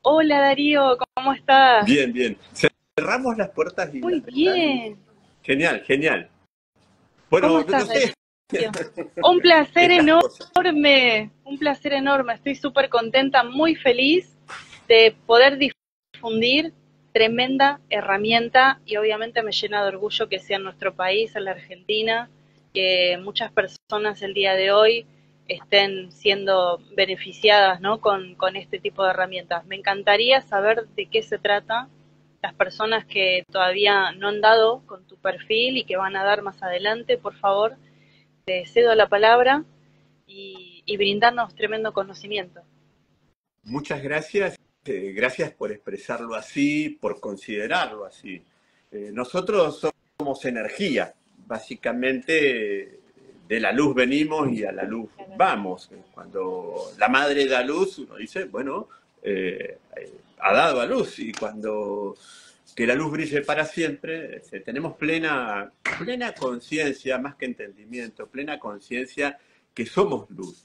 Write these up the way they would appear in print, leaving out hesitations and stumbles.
Hola Darío, ¿cómo estás? Bien, bien. Cerramos las puertas y Muy las ventanas. bien. Genial, genial. ¿Cómo Bueno, no estás, sé, Darío? Un placer estas cosas. enorme, un placer enorme. Estoy súper contenta, muy feliz de poder difundir tremenda herramienta y obviamente me llena de orgullo que sea en nuestro país, en la Argentina, que muchas personas el día de hoy estén siendo beneficiadas, ¿no? con este tipo de herramientas. Me encantaría saber de qué se trata, las personas que todavía no han dado con tu perfil y que van a dar más adelante, por favor, te cedo la palabra y brindarnos tremendo conocimiento. Muchas gracias. Gracias por expresarlo así, por considerarlo así. Nosotros somos energía. Básicamente, de la luz venimos y a la luz vamos. Cuando la madre da luz, uno dice, bueno, ha dado a luz. Y cuando que la luz brille para siempre, tenemos plena conciencia, más que entendimiento, plena conciencia que somos luz.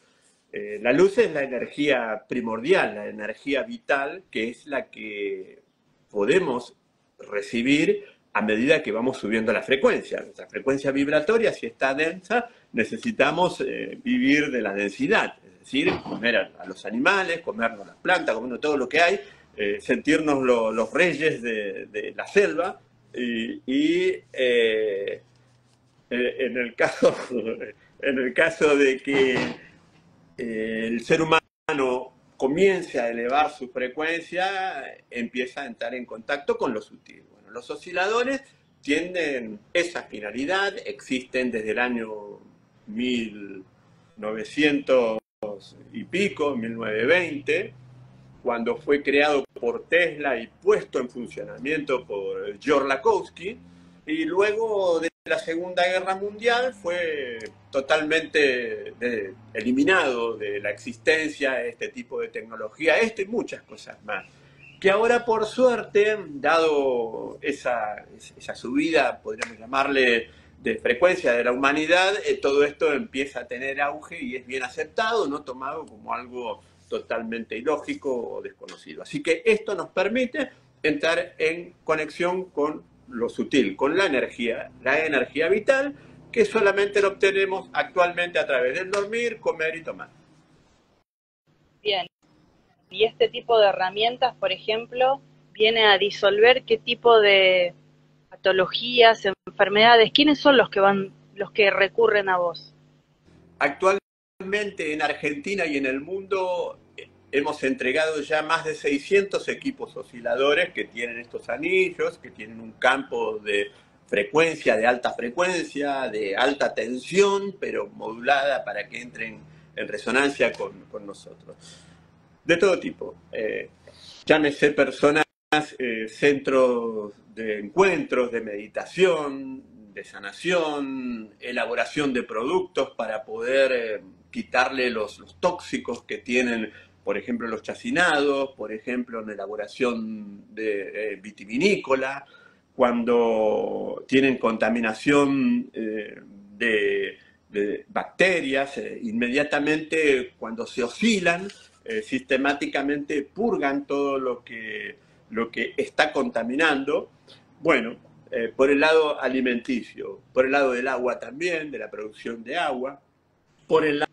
La luz es la energía primordial, la energía vital, que es la que podemos recibir a medida que vamos subiendo la frecuencia. Nuestra frecuencia vibratoria, si está densa, necesitamos vivir de la densidad, es decir, comer a los animales, comernos las plantas, comernos todo lo que hay, sentirnos los reyes de la selva y en el caso, en el caso de que el ser humano comience a elevar su frecuencia, empieza a entrar en contacto con lo sutil. Bueno, los osciladores tienen esa finalidad, existen desde el año 1900 y pico, 1920, cuando fue creado por Tesla y puesto en funcionamiento por George Lakowski, y luego de la Segunda Guerra Mundial fue totalmente eliminado de la existencia este tipo de tecnología, y muchas cosas más. Que ahora, por suerte, dado esa subida, podríamos llamarle, de frecuencia de la humanidad, todo esto empieza a tener auge y es bien aceptado, no tomado como algo totalmente ilógico o desconocido. Así que esto nos permite entrar en conexión con lo sutil, con la energía vital, que solamente lo obtenemos actualmente a través del dormir, comer y tomar. Bien, y este tipo de herramientas, por ejemplo, viene a disolver qué tipo de patologías, enfermedades, quiénes son los que recurren a vos. Actualmente en Argentina y en el mundo hemos entregado ya más de 600 equipos osciladores que tienen estos anillos, que tienen un campo de frecuencia, de alta tensión, pero modulada para que entren en resonancia con nosotros. De todo tipo. Llámese personas, centros de encuentros, de meditación, de sanación, elaboración de productos para poder quitarle los tóxicos que tienen, por ejemplo, los chacinados, por ejemplo, en elaboración de vitivinícola, cuando tienen contaminación de bacterias, inmediatamente cuando se oscilan, sistemáticamente purgan todo lo que está contaminando. Bueno, por el lado alimenticio, por el lado del agua también, de la producción de agua, por el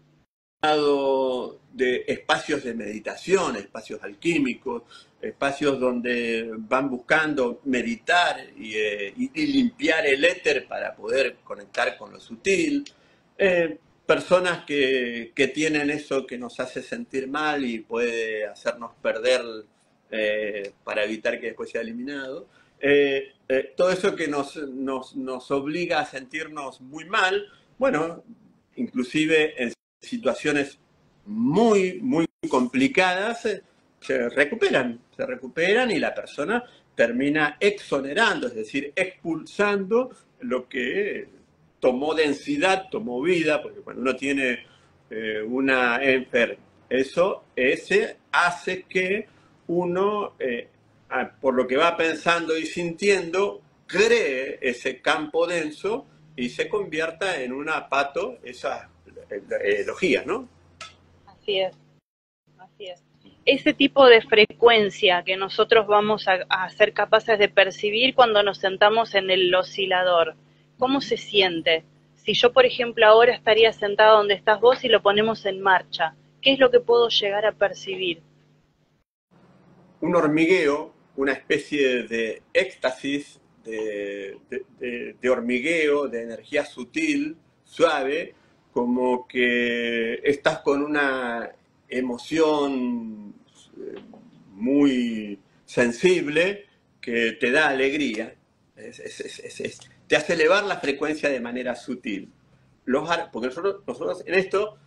lado de espacios de meditación, espacios alquímicos, espacios donde van buscando meditar y limpiar el éter para poder conectar con lo sutil. Personas que tienen eso que nos hace sentir mal y puede hacernos perder para evitar que después sea eliminado. Todo eso que nos obliga a sentirnos muy mal, bueno, inclusive en situaciones muy complicadas, se recuperan y la persona termina exonerando, es decir, expulsando lo que tomó densidad, tomó vida, porque cuando uno tiene una enfermedad, ese hace que uno, por lo que va pensando y sintiendo, cree ese campo denso y se convierta en una esas logías, ¿no? Así es, así es. ese tipo de frecuencia que nosotros vamos a ser capaces de percibir cuando nos sentamos en el oscilador, ¿cómo se siente? Si yo, por ejemplo, ahora estaría sentado donde estás vos y lo ponemos en marcha, ¿qué es lo que puedo llegar a percibir? Un hormigueo, una especie de éxtasis, de hormigueo, de energía sutil, suave, como que estás con una emoción muy sensible que te da alegría, te hace elevar la frecuencia de manera sutil. Porque nosotros en esto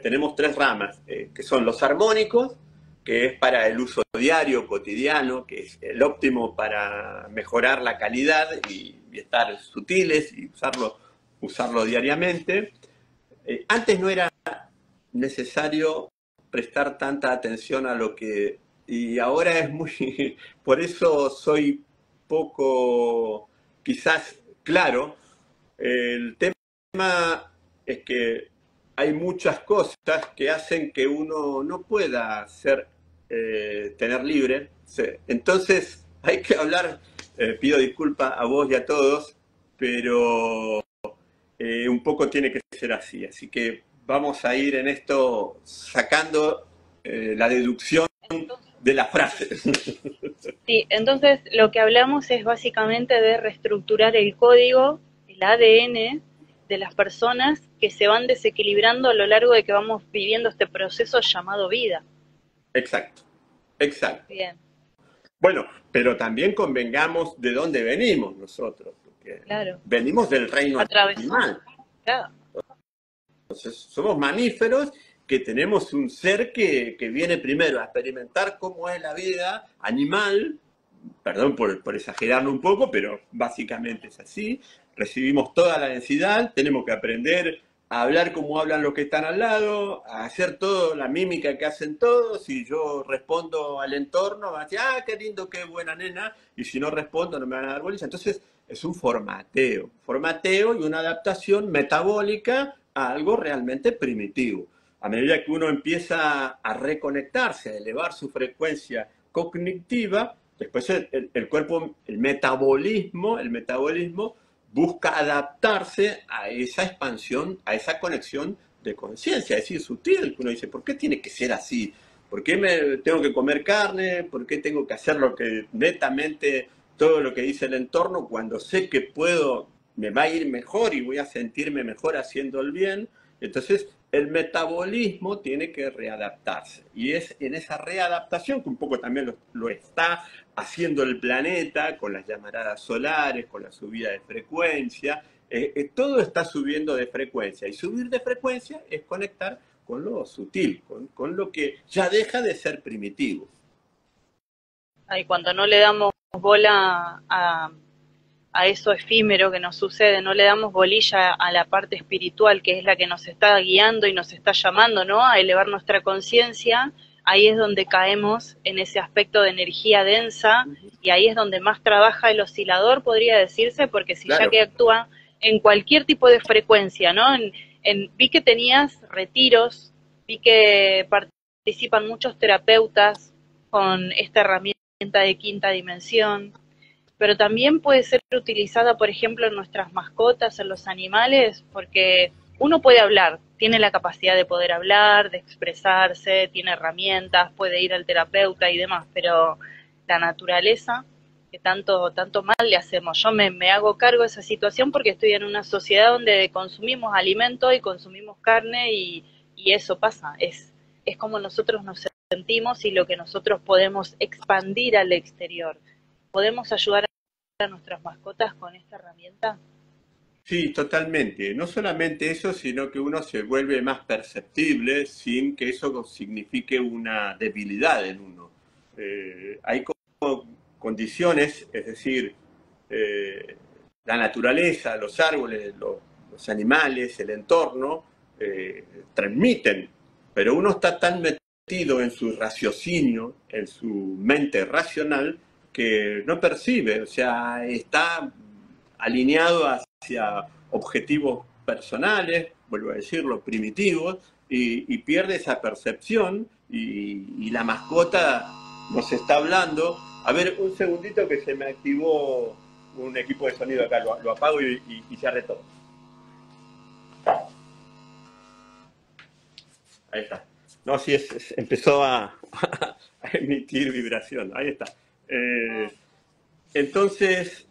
tenemos tres ramas, que son los armónicos, que es para el uso diario, cotidiano, que es el óptimo para mejorar la calidad y estar sutiles y usarlo diariamente. Antes no era necesario prestar tanta atención a lo que... Y ahora es muy... Por eso soy poco, quizás, claro. El tema es que hay muchas cosas que hacen que uno no pueda tener libre. Entonces hay que hablar, pido disculpas a vos y a todos, pero un poco tiene que ser así. Así que vamos a ir en esto sacando la deducción de la frase. Sí, entonces lo que hablamos es básicamente de reestructurar el código, el ADN de las personas que se van desequilibrando a lo largo de que vamos viviendo este proceso llamado vida. Exacto, exacto. Bien. Bueno, pero también convengamos de dónde venimos nosotros, porque Claro. venimos del reino animal. Claro. Entonces, somos mamíferos que tenemos un ser que viene primero a experimentar cómo es la vida animal, perdón por exagerarlo un poco, pero básicamente es así. Recibimos toda la densidad, tenemos que aprender a hablar como hablan los que están al lado, a hacer toda la mímica que hacen todos. Si yo respondo al entorno, van a decir, ah, qué lindo, qué buena nena, y si no respondo no me van a dar bolilla. Entonces es un formateo y una adaptación metabólica a algo realmente primitivo. A medida que uno empieza a reconectarse, a elevar su frecuencia cognitiva, después el cuerpo, el metabolismo busca adaptarse a esa expansión, a esa conexión de conciencia, es decir, sutil, que uno dice, ¿por qué tiene que ser así? ¿Por qué tengo que comer carne? ¿Por qué tengo que hacer lo que netamente todo lo que dice el entorno cuando sé que me va a ir mejor y voy a sentirme mejor haciendo el bien? Entonces, el metabolismo tiene que readaptarse. Y es en esa readaptación que un poco también lo está haciendo el planeta con las llamaradas solares, con la subida de frecuencia. Todo está subiendo de frecuencia. Y subir de frecuencia es conectar con lo sutil, con lo que ya deja de ser primitivo. Y cuando no le damos bola a eso efímero que nos sucede, no le damos bolilla a la parte espiritual, que es la que nos está guiando y nos está llamando, ¿no?, a elevar nuestra conciencia. Ahí es donde caemos en ese aspecto de energía densa, y ahí es donde más trabaja el oscilador, podría decirse, porque si claro, ya que actúa en cualquier tipo de frecuencia, ¿no? Vi que tenías retiros, vi que participan muchos terapeutas con esta herramienta de quinta dimensión, pero también puede ser utilizada, por ejemplo, en nuestras mascotas, en los animales, porque uno puede hablar, tiene la capacidad de poder hablar, de expresarse, tiene herramientas, puede ir al terapeuta y demás, pero la naturaleza, que tanto mal le hacemos. Yo me hago cargo de esa situación porque estoy en una sociedad donde consumimos alimento y consumimos carne y eso pasa, es como nosotros nos sentimos y lo que nosotros podemos expandir al exterior. ¿Podemos ayudar a nuestras mascotas con esta herramienta? Sí, totalmente. No solamente eso, sino que uno se vuelve más perceptible sin que eso signifique una debilidad en uno. Hay condiciones, es decir, la naturaleza, los árboles, los animales, el entorno, transmiten, pero uno está tan metido en su raciocinio, en su mente racional, que no percibe, o sea, está alineado hacia objetivos personales, vuelvo a decirlo, primitivos, y pierde esa percepción y la mascota nos está hablando. A ver, un segundito que se me activó un equipo de sonido acá, lo apago y ya retomo. Ahí está. No, sí, empezó a emitir vibración. Ahí está. Entonces,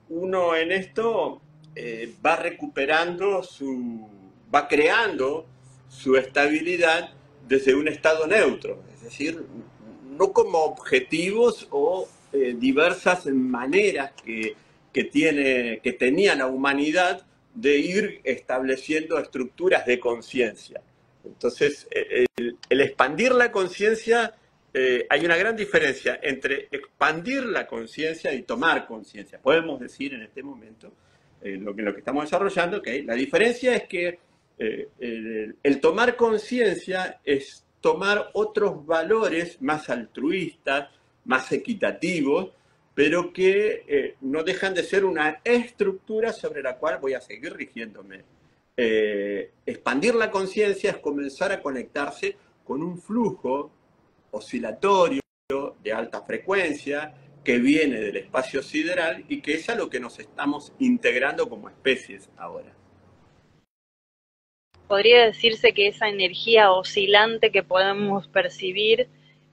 uno en esto va recuperando va creando su estabilidad desde un estado neutro, es decir, no como objetivos o diversas maneras que tenía la humanidad de ir estableciendo estructuras de conciencia. Entonces, el expandir la conciencia, hay una gran diferencia entre expandir la conciencia y tomar conciencia. Podemos decir en este momento, lo que estamos desarrollando, que la diferencia es que el tomar conciencia es tomar otros valores más altruistas, más equitativos, pero que no dejan de ser una estructura sobre la cual voy a seguir rigiéndome. Expandir la conciencia es comenzar a conectarse con un flujo oscilatorio de alta frecuencia que viene del espacio sideral y que es a lo que nos estamos integrando como especies ahora. Podría decirse que esa energía oscilante que podemos percibir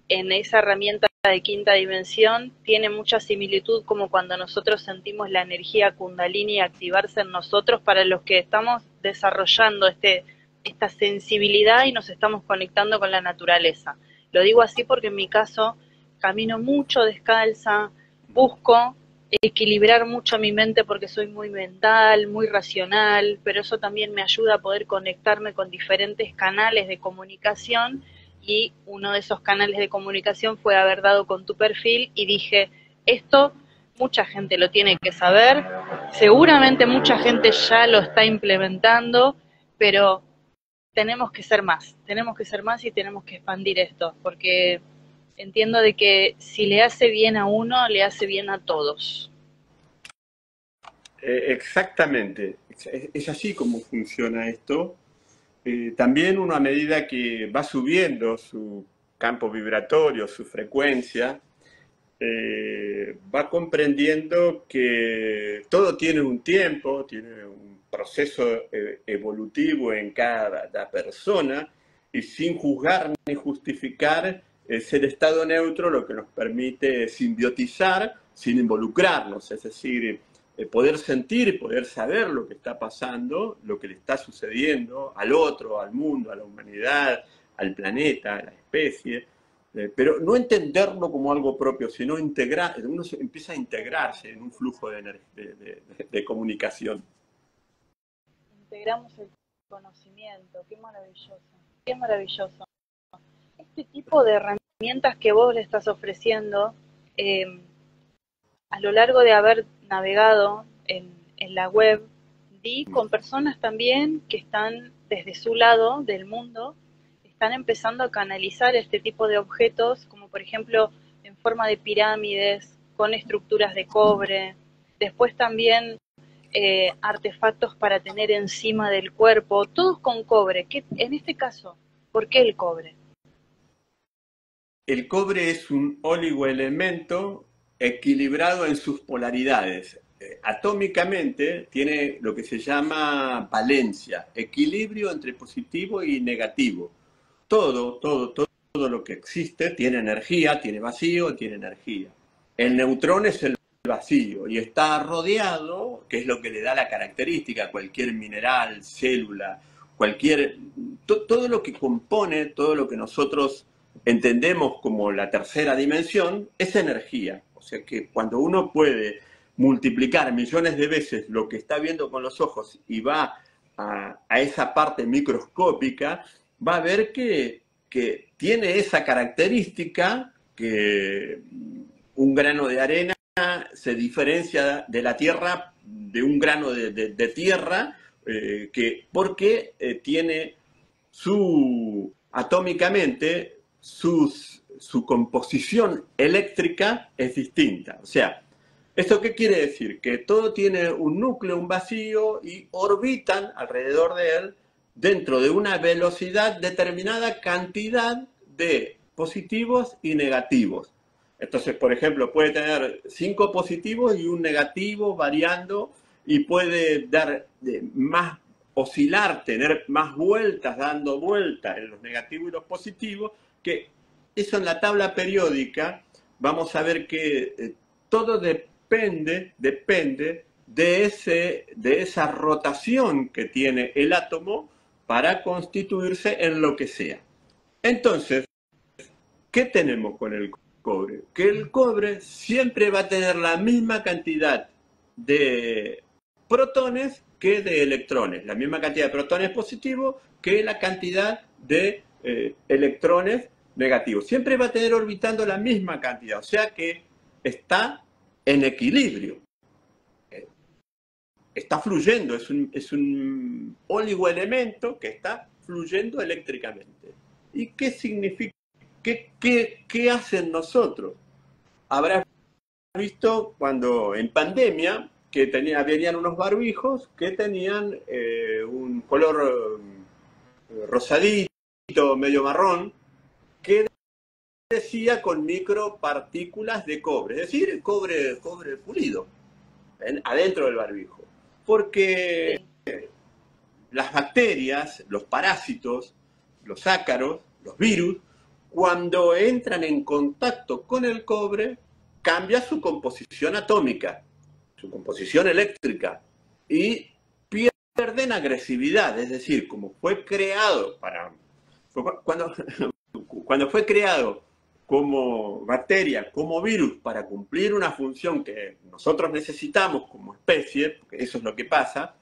en esa herramienta de quinta dimensión tiene mucha similitud como cuando nosotros sentimos la energía kundalini activarse en nosotros, para los que estamos desarrollando esta sensibilidad y nos estamos conectando con la naturaleza. Lo digo así porque en mi caso camino mucho descalza, busco equilibrar mucho mi mente porque soy muy mental, muy racional, pero eso también me ayuda a poder conectarme con diferentes canales de comunicación, y uno de esos canales de comunicación fue haber dado con tu perfil y dije, esto mucha gente lo tiene que saber, seguramente mucha gente ya lo está implementando, pero tenemos que ser más y tenemos que expandir esto, porque entiendo de que si le hace bien a uno, le hace bien a todos. Exactamente, es así como funciona esto. También uno, a medida que va subiendo su campo vibratorio, su frecuencia, va comprendiendo que todo tiene un tiempo, tiene un proceso evolutivo en cada persona, y sin juzgar ni justificar, es el estado neutro lo que nos permite simbiotizar sin involucrarnos, es decir, poder sentir y poder saber lo que está pasando, lo que le está sucediendo al otro, al mundo, a la humanidad, al planeta, a la especie, pero no entenderlo como algo propio, sino integrar, uno empieza a integrarse en un flujo de comunicación. Integramos el conocimiento, qué maravilloso, qué maravilloso. Este tipo de herramientas que vos le estás ofreciendo, a lo largo de haber navegado en la web, di con personas también que están desde su lado del mundo, están empezando a canalizar este tipo de objetos, como por ejemplo en forma de pirámides, con estructuras de cobre, después también artefactos para tener encima del cuerpo, todos con cobre. En este caso, ¿por qué el cobre? El cobre es un oligoelemento equilibrado en sus polaridades. Atómicamente tiene lo que se llama valencia, equilibrio entre positivo y negativo. Todo lo que existe tiene energía, tiene vacío, tiene energía. El neutrón es el vacío y está rodeado, que es lo que le da la característica a cualquier mineral, célula, todo lo que compone, todo lo que nosotros entendemos como la tercera dimensión, es energía. O sea que cuando uno puede multiplicar millones de veces lo que está viendo con los ojos y va a esa parte microscópica, va a ver que tiene esa característica, que un grano de arena se diferencia de la Tierra, de un grano de tierra, porque tiene atómicamente su composición eléctrica es distinta. O sea, ¿esto qué quiere decir? Que todo tiene un núcleo, un vacío, y orbitan alrededor de él dentro de una velocidad determinada cantidad de positivos y negativos. Entonces, por ejemplo, puede tener 5 positivos y un negativo variando y puede dar más, oscilar, tener más vueltas, dando vueltas en los negativos y los positivos, que eso en la tabla periódica vamos a ver que todo depende de esa rotación que tiene el átomo para constituirse en lo que sea. Entonces, ¿qué tenemos con el cobre? Que el cobre siempre va a tener la misma cantidad de protones que de electrones, la misma cantidad de protones positivos que la cantidad de electrones negativos. Siempre va a tener orbitando la misma cantidad, o sea que está en equilibrio. Está fluyendo, es un oligoelemento que está fluyendo eléctricamente. ¿Y qué significa? ¿Qué hacen nosotros? Habrás visto cuando en pandemia que venían unos barbijos que tenían un color rosadito, medio marrón, que decía con micropartículas de cobre, es decir, cobre pulido, adentro del barbijo. Porque Sí. las bacterias, los parásitos, los ácaros, los virus, cuando entran en contacto con el cobre, cambia su composición atómica, su composición eléctrica, y pierden agresividad, es decir, como fue creado cuando fue creado como bacteria, como virus, para cumplir una función que nosotros necesitamos como especie, porque eso es lo que pasa,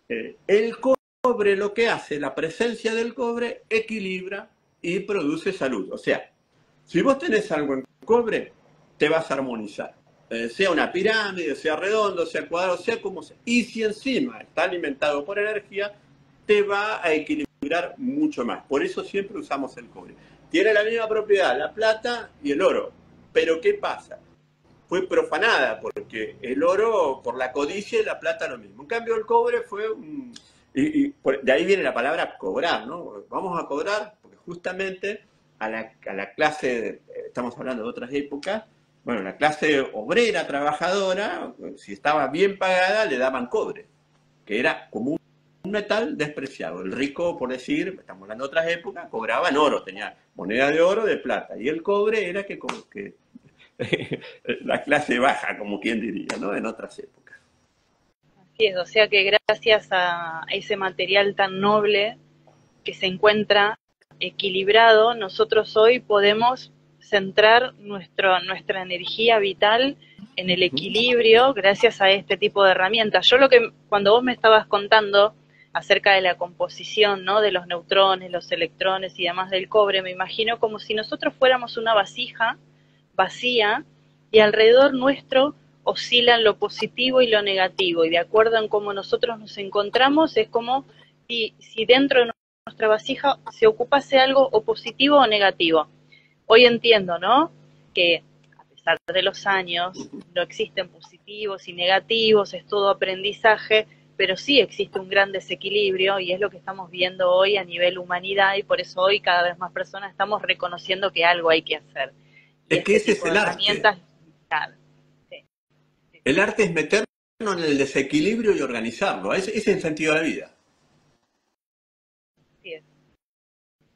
el cobre lo que hace, la presencia del cobre equilibra y produce salud. O sea, si vos tenés algo en cobre, te vas a armonizar. Sea una pirámide, sea redondo, sea cuadrado, sea como sea. Y si encima está alimentado por energía, te va a equilibrar mucho más. Por eso siempre usamos el cobre. Tiene la misma propiedad la plata y el oro. Pero ¿qué pasa? Fue profanada, porque el oro por la codicia y la plata lo mismo. En cambio el cobre fue un... de ahí viene la palabra cobrar, ¿no? Vamos a cobrar, porque justamente a la clase, estamos hablando de otras épocas, bueno, la clase obrera, trabajadora, si estaba bien pagada, le daban cobre, que era como un metal despreciado. El rico, por decir, estamos hablando de otras épocas, cobraban oro, tenía moneda de oro, de plata, y el cobre era que la clase baja, como quien diría, ¿no? En otras épocas. Así es, o sea que gracias a ese material tan noble que se encuentra equilibrado, nosotros hoy podemos centrar nuestra energía vital en el equilibrio gracias a este tipo de herramientas. Yo cuando vos me estabas contando acerca de la composición, ¿no? De los neutrones, los electrones y demás del cobre, me imagino como si nosotros fuéramos una vasija vacía y alrededor nuestro oscilan lo positivo y lo negativo, y de acuerdo en cómo nosotros nos encontramos es como si dentro de nuestra vasija se ocupase algo o positivo o negativo. Hoy entiendo, ¿no? Que a pesar de los años no existen positivos y negativos, es todo aprendizaje, pero sí existe un gran desequilibrio y es lo que estamos viendo hoy a nivel humanidad, y por eso hoy cada vez más personas estamos reconociendo que algo hay que hacer. Y Es que este ese es tipo de el arte. herramientas, claro, sí, sí, El arte es meternos en el desequilibrio y organizarlo. Ese es el sentido de la vida. sí es.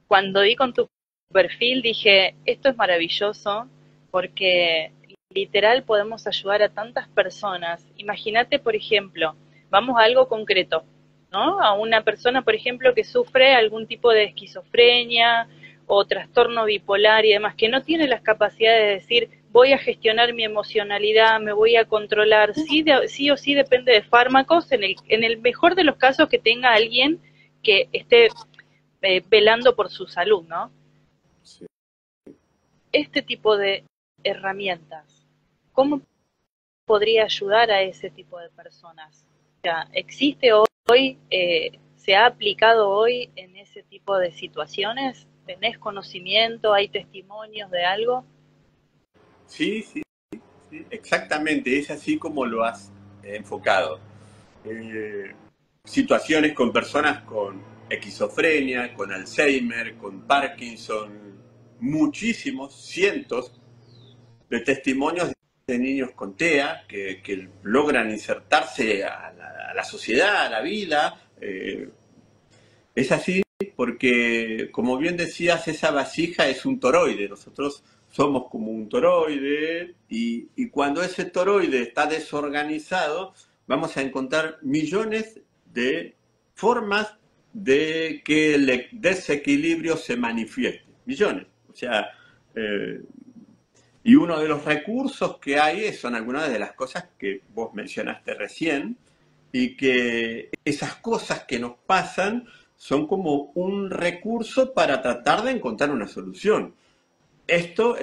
Cuando di con tu perfil dije, esto es maravilloso porque literal podemos ayudar a tantas personas. Imagínate, por ejemplo, vamos a algo concreto, ¿no? A una persona, por ejemplo, que sufre algún tipo de esquizofrenia o trastorno bipolar y demás, que no tiene las capacidades de decir, voy a gestionar mi emocionalidad, me voy a controlar. Sí o sí depende de fármacos, en el mejor de los casos que tenga alguien que esté velando por su salud, ¿no? Sí. Este tipo de herramientas, ¿cómo podría ayudar a ese tipo de personas? O sea, ¿existe hoy, se ha aplicado hoy en ese tipo de situaciones? ¿Tenés conocimiento? ¿Hay testimonios de algo? Sí, sí, sí, exactamente, es así como lo has enfocado. Eh, Situaciones con personas con esquizofrenia, con Alzheimer, con Parkinson, muchísimos, cientos de testimonios de niños con TEA que logran insertarse a la sociedad, a la vida. Es así porque, como bien decías, esa vasija es un toroide. Nosotros somos como un toroide y cuando ese toroide está desorganizado, vamos a encontrar millones de formas de que el desequilibrio se manifieste. Millones. O sea, eh, y uno de los recursos que hay son algunas de las cosas que vos mencionaste recién, y que esas cosas que nos pasan son como un recurso para tratar de encontrar una solución. Esto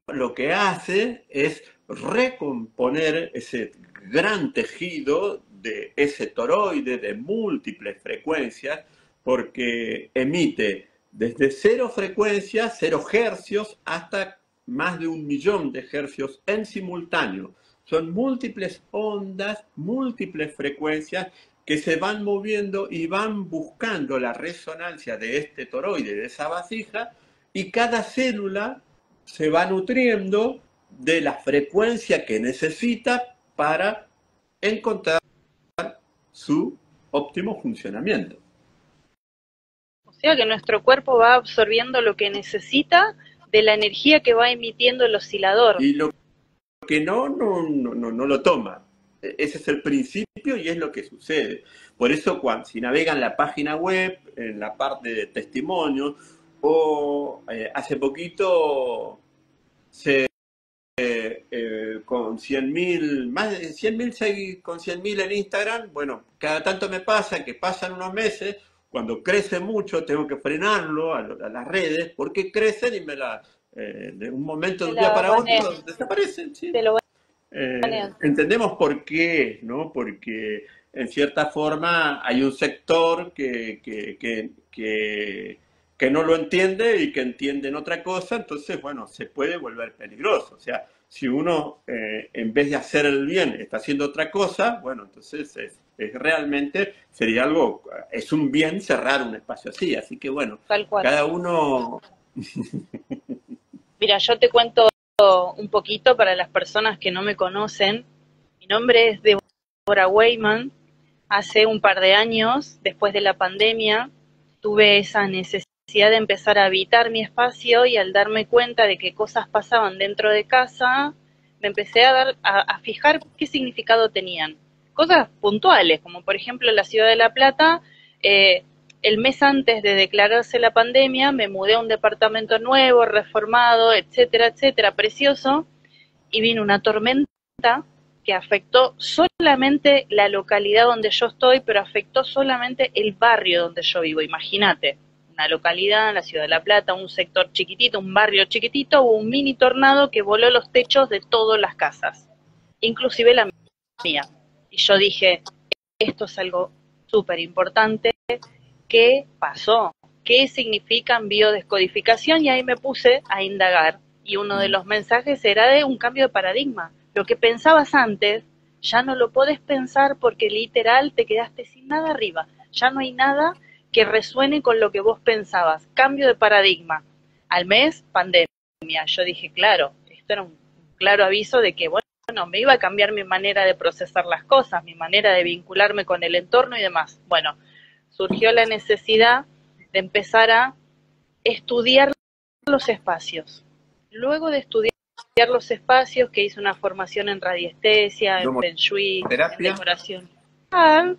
lo que hace es recomponer ese gran tejido de ese toroide de múltiples frecuencias, porque emite desde 0 frecuencias, 0 hercios, hasta más de 1 millón de hercios en simultáneo. Son múltiples ondas, múltiples frecuencias que se van moviendo y van buscando la resonancia de este toroide, de esa vasija, y cada célula se va nutriendo de la frecuencia que necesita para encontrar su óptimo funcionamiento. O sea que nuestro cuerpo va absorbiendo lo que necesita de la energía que va emitiendo el oscilador. Y lo que no lo toma. Ese es el principio y es lo que sucede. Por eso, si navegan la página web, en la parte de testimonios, o hace poquito con 100.000, más de 100.000, con 100.000 en Instagram, bueno, cada tanto me pasa que pasan unos meses, cuando crece mucho tengo que frenarlo a las redes, porque crecen y de un momento, de un día para otro, desaparecen. ¿Sí? Entendemos por qué, ¿no? Porque en cierta forma hay un sector que no lo entiende y que entiende en otra cosa, entonces, bueno, se puede volver peligroso. O sea, si uno, en vez de hacer el bien, está haciendo otra cosa, bueno, entonces realmente sería algo, es un bien cerrar un espacio así. Así que, bueno, Tal cual. Cada uno... Mira, yo te cuento un poquito para las personas que no me conocen. Mi nombre es Deborah Weyman. Hace un par de años, después de la pandemia, tuve esa necesidad de empezar a habitar mi espacio, y al darme cuenta de que cosas pasaban dentro de casa, me empecé a fijar qué significado tenían. Cosas puntuales, como por ejemplo en la ciudad de La Plata, el mes antes de declararse la pandemia, me mudé a un departamento nuevo, reformado, etcétera, etcétera, precioso, y vino una tormenta que afectó solamente la localidad donde yo estoy, pero afectó solamente el barrio donde yo vivo. Imagínate, una localidad en la ciudad de La Plata, un sector chiquitito, un barrio chiquitito, hubo un mini tornado que voló los techos de todas las casas, inclusive la mía. Y yo dije, esto es algo súper importante. ¿Qué pasó? ¿Qué significa biodescodificación? Y ahí me puse a indagar. Y uno de los mensajes era de un cambio de paradigma. Lo que pensabas antes, ya no lo podés pensar porque literal te quedaste sin nada arriba. Ya no hay nada que resuene con lo que vos pensabas. Cambio de paradigma. Al mes, pandemia. Yo dije, claro, esto era un claro aviso de que, bueno, me iba a cambiar mi manera de procesar las cosas, mi manera de vincularme con el entorno y demás. Bueno, surgió la necesidad de empezar a estudiar los espacios. Luego de estudiar los espacios, que hice una formación en radiestesia, en Feng Shui, en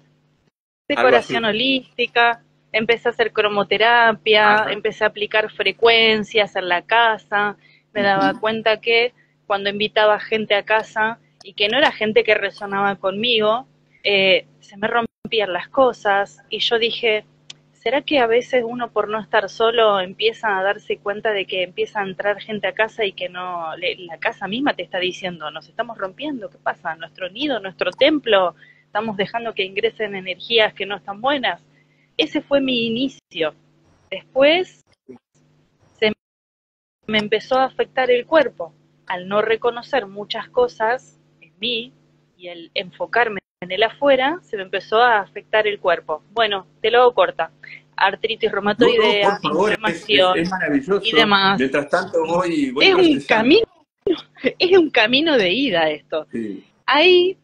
decoración holística, empecé a hacer cromoterapia, empecé a aplicar frecuencias en la casa, me daba cuenta que cuando invitaba gente a casa y que no era gente que resonaba conmigo, se me rompían las cosas, y yo dije, ¿será que a veces uno por no estar solo empieza a darse cuenta de que empieza a entrar gente a casa y que no, la casa misma te está diciendo, nos estamos rompiendo, ¿qué pasa? Nuestro nido, nuestro templo, estamos dejando que ingresen energías que no están buenas. Ese fue mi inicio. Después se me empezó a afectar el cuerpo, al no reconocer muchas cosas en mí y el enfocarme en el afuera, se me empezó a afectar el cuerpo. Bueno, te lo hago corta. artritis No, no, reumatoide, por favor, inflamación es y maravilloso. demás. Mientras tanto voy Es un procesando. camino, es un camino de ida esto. Sí. Ahí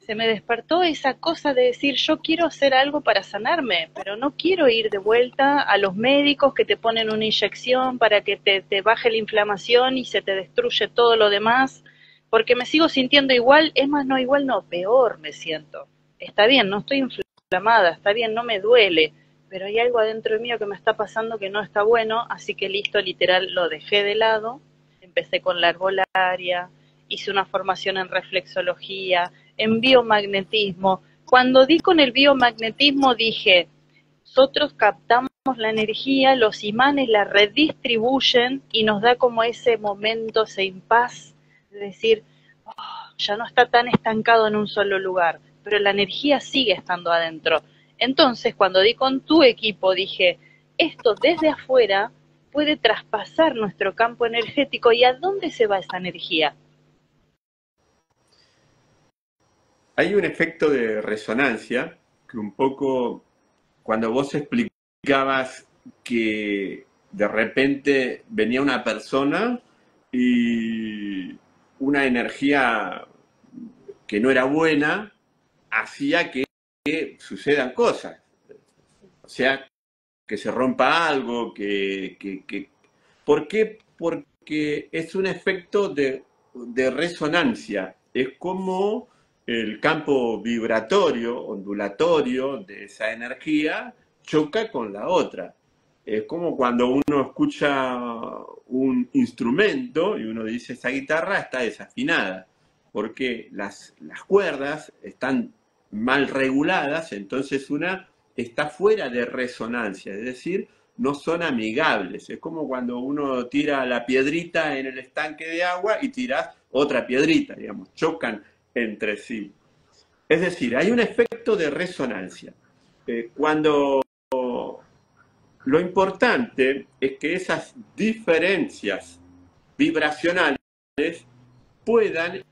se me despertó esa cosa de decir, yo quiero hacer algo para sanarme, pero no quiero ir de vuelta a los médicos que te ponen una inyección para que te baje la inflamación y se te destruye todo lo demás, porque me sigo sintiendo igual, es más, no igual, no, peor me siento. Está bien, no estoy inflamada, está bien, no me duele, pero hay algo adentro mío que me está pasando que no está bueno, así que listo, literal, lo dejé de lado, empecé con la herbolaria, hice una formación en reflexología, en biomagnetismo. Cuando di con el biomagnetismo dije, nosotros captamos la energía, los imanes la redistribuyen y nos da como ese momento, ese impas, de decir, oh, ya no está tan estancado en un solo lugar, pero la energía sigue estando adentro. Entonces, cuando di con tu equipo, dije, esto desde afuera puede traspasar nuestro campo energético y ¿a dónde se va esa energía? Hay un efecto de resonancia que un poco cuando vos explicabas que de repente venía una persona y una energía que no era buena hacía que sucedan cosas. O sea, que se rompa algo, ¿Por qué? Porque es un efecto de resonancia. Es como el campo vibratorio, ondulatorio de esa energía choca con la otra. Es como cuando uno escucha un instrumento y uno dice, esa guitarra está desafinada, porque las cuerdas están mal reguladas, entonces una está fuera de resonancia, es decir, no son amigables. Es como cuando uno tira la piedrita en el estanque de agua y tiras otra piedrita, digamos, chocan entre sí. Es decir, hay un efecto de resonancia. Cuando lo importante es que esas diferencias vibracionales puedan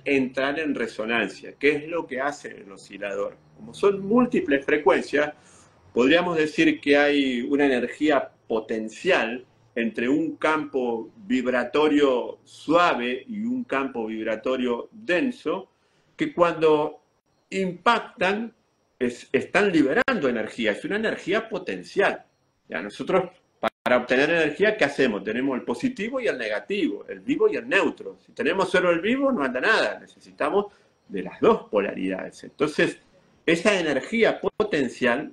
entrar en resonancia, que es lo que hace el oscilador. Como son múltiples frecuencias, podríamos decir que hay una energía potencial entre un campo vibratorio suave y un campo vibratorio denso, que cuando impactan están liberando energía, es una energía potencial. Ya, nosotros para obtener energía, ¿qué hacemos? Tenemos el positivo y el negativo, el vivo y el neutro. Si tenemos solo el vivo, no anda nada, necesitamos de las dos polaridades. Entonces, esa energía potencial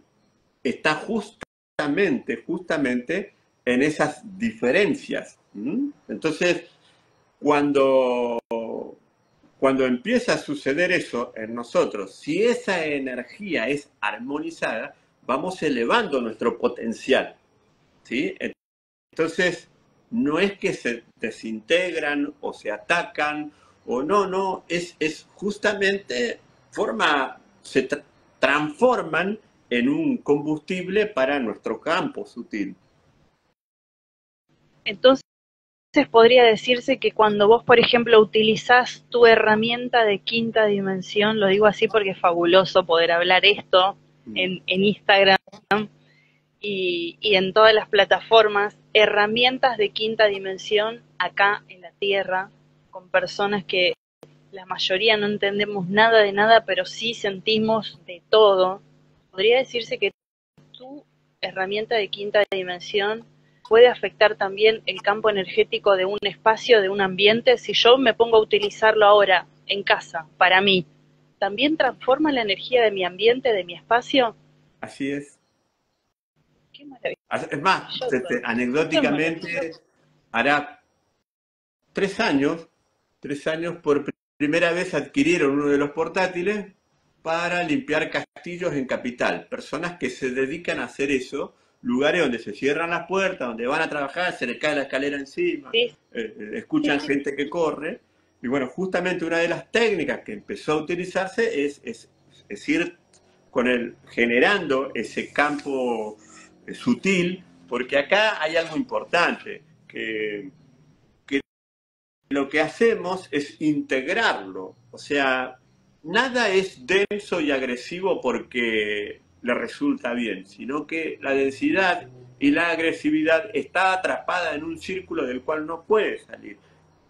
está justamente en esas diferencias. Entonces, cuando, cuando empieza a suceder eso en nosotros, si esa energía es armonizada, vamos elevando nuestro potencial, ¿sí? Entonces, no es que se desintegran o se atacan, o no, es justamente se transforman en un combustible para nuestro campo sutil. Entonces podría decirse que cuando vos, por ejemplo, utilizás tu herramienta de quinta dimensión, lo digo así porque es fabuloso poder hablar esto en Instagram y en todas las plataformas, herramientas de quinta dimensión acá en la Tierra, con personas que la mayoría no entendemos nada de nada, pero sí sentimos de todo. Podría decirse que tu herramienta de quinta dimensión puede afectar también el campo energético de un espacio, de un ambiente. Si yo me pongo a utilizarlo ahora en casa, para mí, ¿también transforma la energía de mi ambiente, de mi espacio? Así es. Qué maravilloso. Es más, anecdóticamente, hará 3 años, 3 años por primera vez adquirieron uno de los portátiles para limpiar castillos en Capital. Personas que se dedican a hacer eso, lugares donde se cierran las puertas, donde van a trabajar, se les cae la escalera encima, Sí, escuchan sí, gente que corre. Y bueno, justamente una de las técnicas que empezó a utilizarse es ir generando ese campo sutil, porque acá hay algo importante, que lo que hacemos es integrarlo. O sea, nada es denso y agresivo porque le resulta bien, sino que la densidad y la agresividad está atrapada en un círculo del cual no puede salir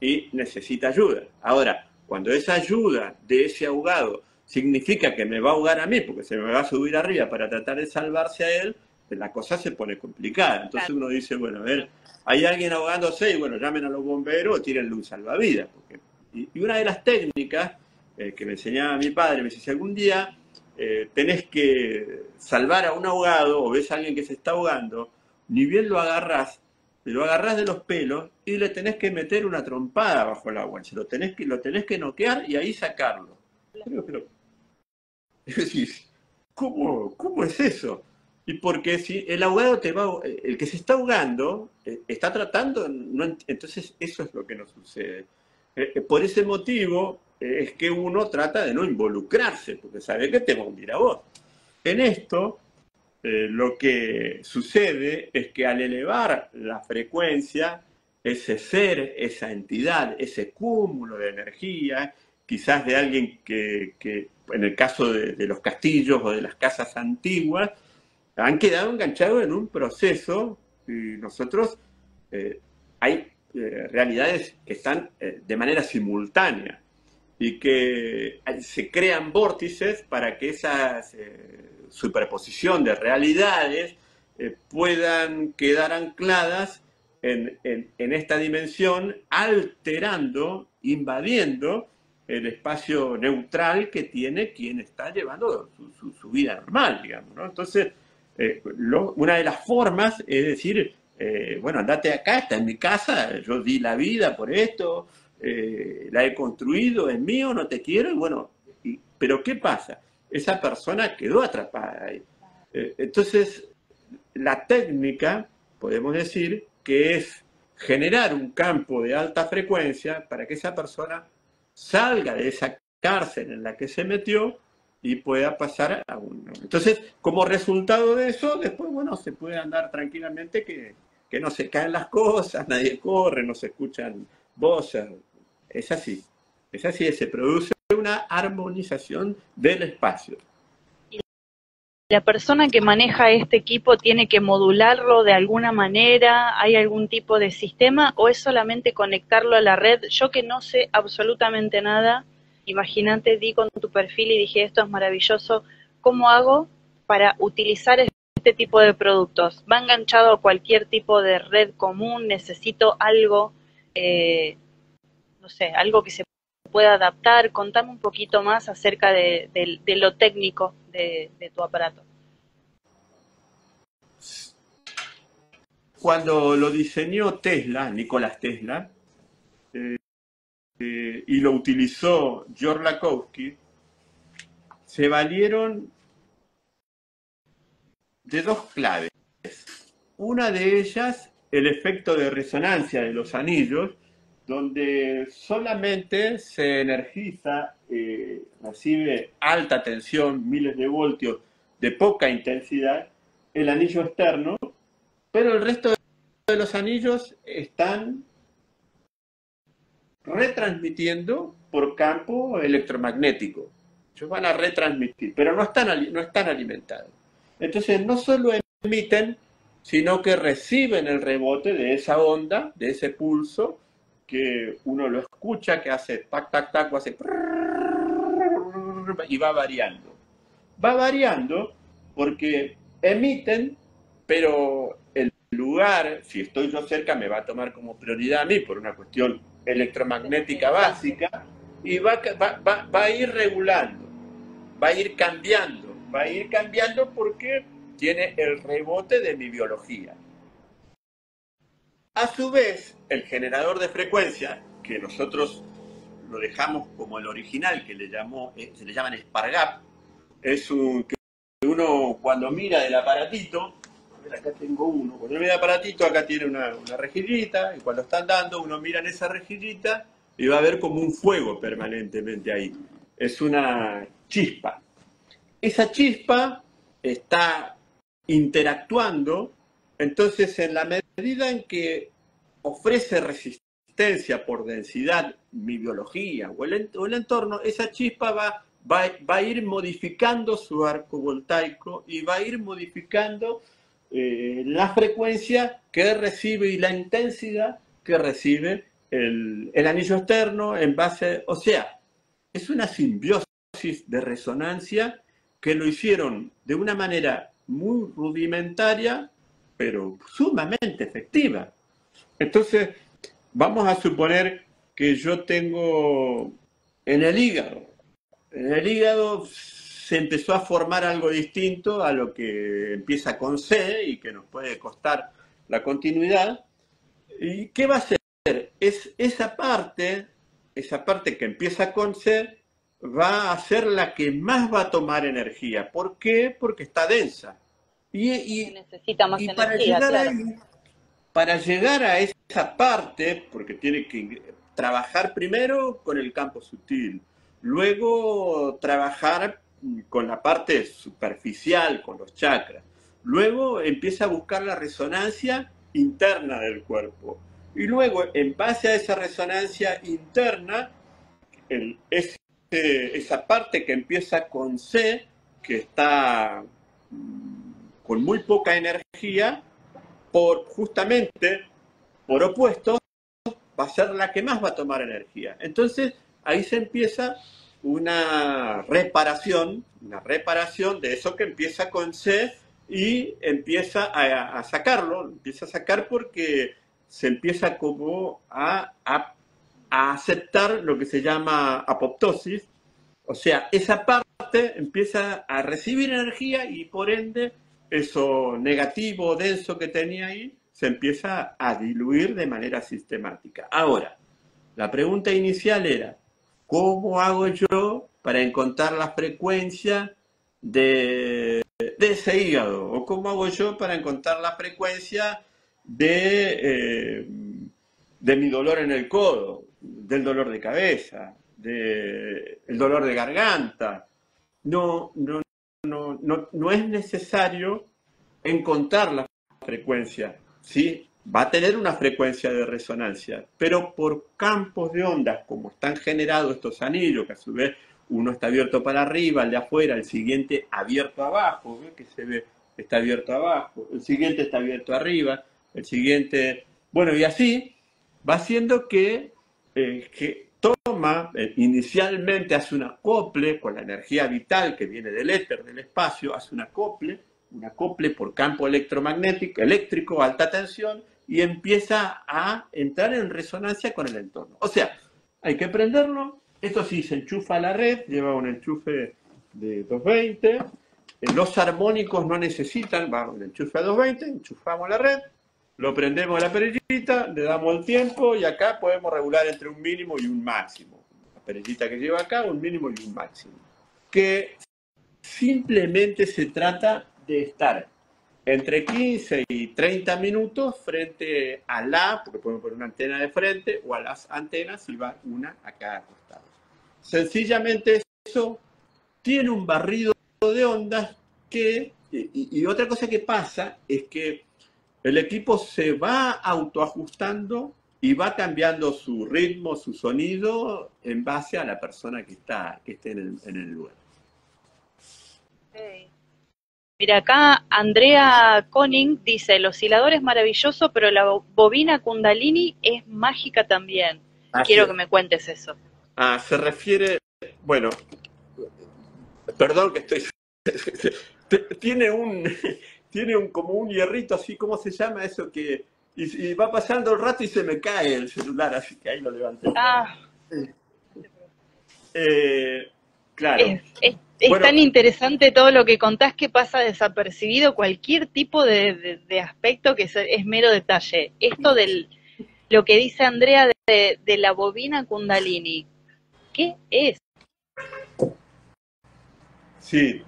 y necesita ayuda. Ahora, cuando esa ayuda de ese ahogado significa que me va a ahogar a mí porque se me va a subir arriba para tratar de salvarse a él, la cosa se pone complicada. Entonces uno dice, bueno, a ver, hay alguien ahogándose y bueno, llamen a los bomberos o tírenle un salvavidas. Y una de las técnicas que me enseñaba mi padre, me dice, si algún día tenés que salvar a un ahogado o ves a alguien que se está ahogando, ni bien lo agarrás de los pelos y le tenés que meter una trompada bajo el agua. Lo tenés que noquear y ahí sacarlo. Pero es decir, ¿cómo es eso? Y porque si el ahogado el que se está ahogando, está tratando, entonces eso es lo que nos sucede. Por ese motivo es que uno trata de no involucrarse, porque sabe que te va a hundir a vos. En esto, lo que sucede es que al elevar la frecuencia, ese ser, esa entidad, ese cúmulo de energía, quizás de alguien que en el caso de los castillos o de las casas antiguas, han quedado enganchados en un proceso y nosotros hay realidades que están de manera simultánea y que se crean vórtices para que esa superposición de realidades puedan quedar ancladas en esta dimensión, alterando, invadiendo el espacio neutral que tiene quien está llevando su vida normal, digamos, ¿no? Entonces, una de las formas es decir, bueno, andate acá, está en mi casa, yo di la vida por esto, la he construido, es mío, no te quiero, y bueno, pero ¿qué pasa? Esa persona quedó atrapada ahí. Entonces, la técnica, podemos decir, que es generar un campo de alta frecuencia para que esa persona salga de esa cárcel en la que se metió y pueda pasar a uno. Entonces, como resultado de eso, después, bueno, se puede andar tranquilamente que no se caen las cosas, nadie corre, no se escuchan voces. Es así, se produce una armonización del espacio. ¿La persona que maneja este equipo tiene que modularlo de alguna manera? ¿Hay algún tipo de sistema o es solamente conectarlo a la red? Yo que no sé absolutamente nada, imagínate, di con tu perfil y dije, esto es maravilloso, ¿cómo hago para utilizar este tipo de productos? ¿Va enganchado a cualquier tipo de red común? ¿Necesito algo, no sé, algo que se pueda adaptar? Contame un poquito más acerca de lo técnico de tu aparato. Cuando lo diseñó Tesla, Nikola Tesla, y lo utilizó George Lakowski, se valieron de dos claves. Una de ellas, el efecto de resonancia de los anillos, donde solamente se energiza, recibe alta tensión, miles de voltios, de poca intensidad, el anillo externo, pero el resto de los anillos están retransmitiendo por campo electromagnético. Ellos van a retransmitir, pero no están alimentados. Entonces no solo emiten, sino que reciben el rebote de esa onda, de ese pulso, que uno lo escucha, que hace tac, tac, tac, o hace y va variando. Va variando porque emiten, pero el lugar, si estoy yo cerca, me va a tomar como prioridad a mí por una cuestión electromagnética básica y va a ir regulando, va a ir cambiando porque tiene el rebote de mi biología. A su vez, el generador de frecuencia, que nosotros lo dejamos como el original, que se le llaman Spargap, es que uno cuando mira del aparatito, a ver, acá tengo uno, cuando mira el aparatito, acá tiene una rejillita, y cuando está andando, uno mira en esa rejillita y va a ver como un fuego permanentemente ahí. Es una chispa. Esa chispa está interactuando, entonces en la medida en que ofrece resistencia por densidad mi biología o el entorno, esa chispa va va a ir modificando su arco voltaico y va a ir modificando la frecuencia que recibe y la intensidad que recibe el anillo externo en base, o sea, es una simbiosis de resonancia que lo hicieron de una manera muy rudimentaria, pero sumamente efectiva. Entonces, vamos a suponer que yo tengo en el hígado. En el hígado se empezó a formar algo distinto a lo que empieza con C y que nos puede costar la continuidad. ¿Y qué va a hacer? Es esa parte que empieza con C, va a ser la que más va a tomar energía. ¿Por qué? Porque está densa. Y, y, Necesita más y energía, claro. para llegar a esa parte, porque tiene que trabajar primero con el campo sutil, luego trabajar con la parte superficial, con los chakras, luego empieza a buscar la resonancia interna del cuerpo. Y luego, en base a esa resonancia interna, esa parte que empieza con C, que está con muy poca energía, justamente por opuesto, va a ser la que más va a tomar energía. Entonces, ahí se empieza una reparación de eso que empieza con C y empieza a sacarlo, empieza a sacar porque se empieza como a aceptar lo que se llama apoptosis, o sea, esa parte empieza a recibir energía y por ende eso negativo, denso que tenía ahí, se empieza a diluir de manera sistemática. Ahora, la pregunta inicial era, ¿cómo hago yo para encontrar la frecuencia de ese hígado? ¿O cómo hago yo para encontrar la frecuencia de mi dolor en el codo, del dolor de cabeza, del dolor de garganta? No es necesario encontrar la frecuencia, ¿sí? Va a tener una frecuencia de resonancia, pero por campos de ondas, como están generados estos anillos, que a su vez uno está abierto para arriba, el de afuera, el siguiente abierto abajo, ¿ve? Que se ve, está abierto abajo, el siguiente está abierto arriba, el siguiente, bueno, y así va haciendo que toma, inicialmente hace un acople con la energía vital que viene del éter, del espacio, hace un acople por campo electromagnético, eléctrico, alta tensión, y empieza a entrar en resonancia con el entorno. O sea, hay que prenderlo, esto sí se enchufa a la red, lleva un enchufe de 220, los armónicos no necesitan, va un enchufe a 220, enchufamos la red, lo prendemos a la perillita, le damos el tiempo y acá podemos regular entre un mínimo y un máximo. La perillita que lleva acá, un mínimo y un máximo. Que simplemente se trata de estar entre 15 y 30 minutos frente a porque podemos poner una antena de frente, o a las antenas si va una a cada costado. Sencillamente eso tiene un barrido de ondas y otra cosa que pasa es que el equipo se va autoajustando y va cambiando su ritmo, su sonido en base a la persona que esté en el lugar. Okay. Mira, acá Andrea Koning dice, el oscilador es maravilloso, pero la bobina Kundalini es mágica también. Quiero que me cuentes eso. Se refiere, bueno, perdón que estoy... tiene como un hierrito así, ¿cómo se llama eso? Y va pasando el rato y se me cae el celular, así que ahí lo levanté. Claro. Es bueno, tan interesante todo lo que contás que pasa desapercibido cualquier tipo de aspecto que es mero detalle. Esto lo que dice Andrea de la bobina Kundalini, ¿qué es? Sí.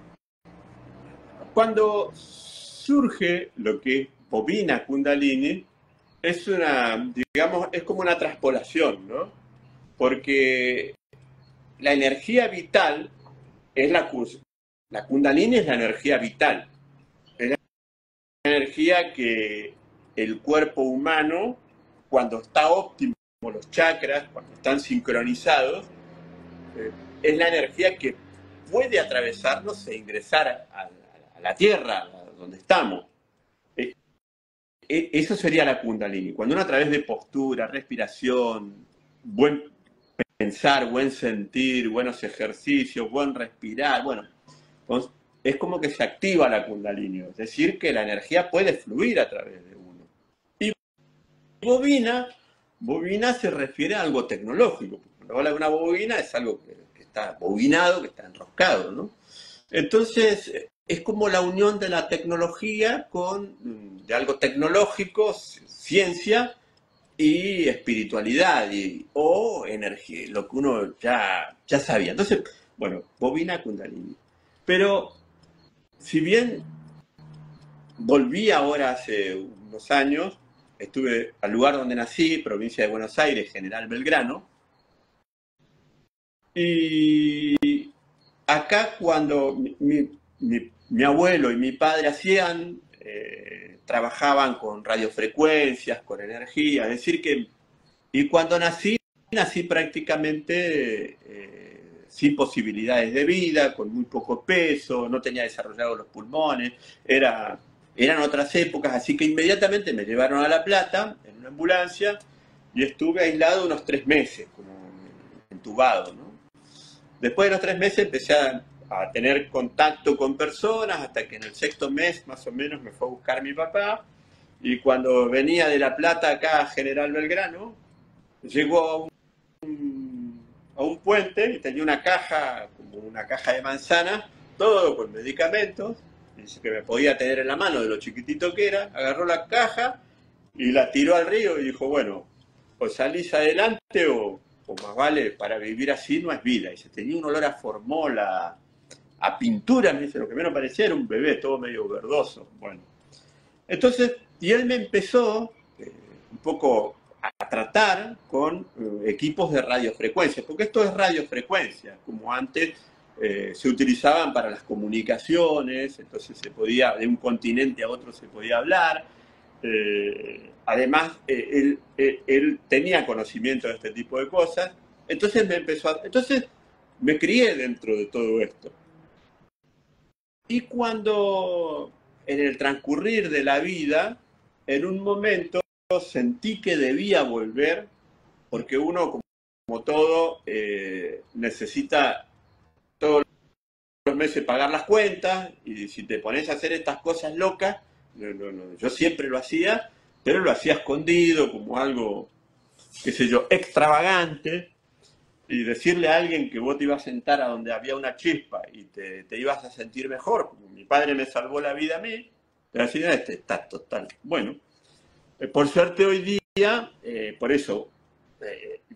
Cuando surge lo que es bobina Kundalini, es como una traspolación, ¿no? Porque la energía vital es la Kundalini es la energía vital. Es la energía que el cuerpo humano, cuando está óptimo, los chakras, cuando están sincronizados, es la energía que puede atravesarnos e ingresar a la Tierra, donde estamos. Eso sería la Kundalini. Cuando uno a través de postura, respiración, buen pensar, buen sentir, buenos ejercicios, buen respirar, bueno, entonces, es como que se activa la Kundalini, es decir, que la energía puede fluir a través de uno. Y bobina se refiere a algo tecnológico. Cuando habla de una bobina es algo que está bobinado, que está enroscado, ¿no? Entonces, es como la unión de la tecnología de algo tecnológico, ciencia y espiritualidad o energía, lo que uno ya sabía. Entonces, bueno, bobina Kundalini. Pero, si bien volví ahora hace unos años, estuve al lugar donde nací, provincia de Buenos Aires, General Belgrano, y acá cuando mi abuelo y mi padre trabajaban con radiofrecuencias, con energía, es decir que, y cuando nací prácticamente sin posibilidades de vida, con muy poco peso, no tenía desarrollados los pulmones, eran otras épocas, así que inmediatamente me llevaron a La Plata en una ambulancia y estuve aislado unos 3 meses, como entubado, ¿no? Después de los 3 meses empecé a tener contacto con personas, hasta que en el 6.º mes más o menos me fue a buscar mi papá, y cuando venía de La Plata acá a General Belgrano, llegó a un puente y tenía una caja, como una caja de manzana, todo con medicamentos, dice que me podía tener en la mano de lo chiquitito que era, agarró la caja y la tiró al río y dijo, bueno, o salís adelante o más vale, para vivir así no es vida. Y se tenía un olor a formol, a pintura, me dice, lo que menos parecía era un bebé, todo medio verdoso. Bueno, entonces, y él me empezó un poco a tratar con equipos de radiofrecuencia, porque esto es radiofrecuencia, como antes se utilizaban para las comunicaciones, entonces se podía, de un continente a otro se podía hablar. Además, él tenía conocimiento de este tipo de cosas, entonces entonces me crié dentro de todo esto. Y cuando en el transcurrir de la vida, en un momento sentí que debía volver, porque uno, como todo, necesita todos los meses pagar las cuentas, y si te pones a hacer estas cosas locas, yo siempre lo hacía, pero lo hacía escondido, como algo, qué sé yo, extravagante, y decirle a alguien que vos te ibas a sentar a donde había una chispa y te ibas a sentir mejor, como mi padre me salvó la vida a mí, te decía, este está total. Bueno, por suerte hoy día, por eso,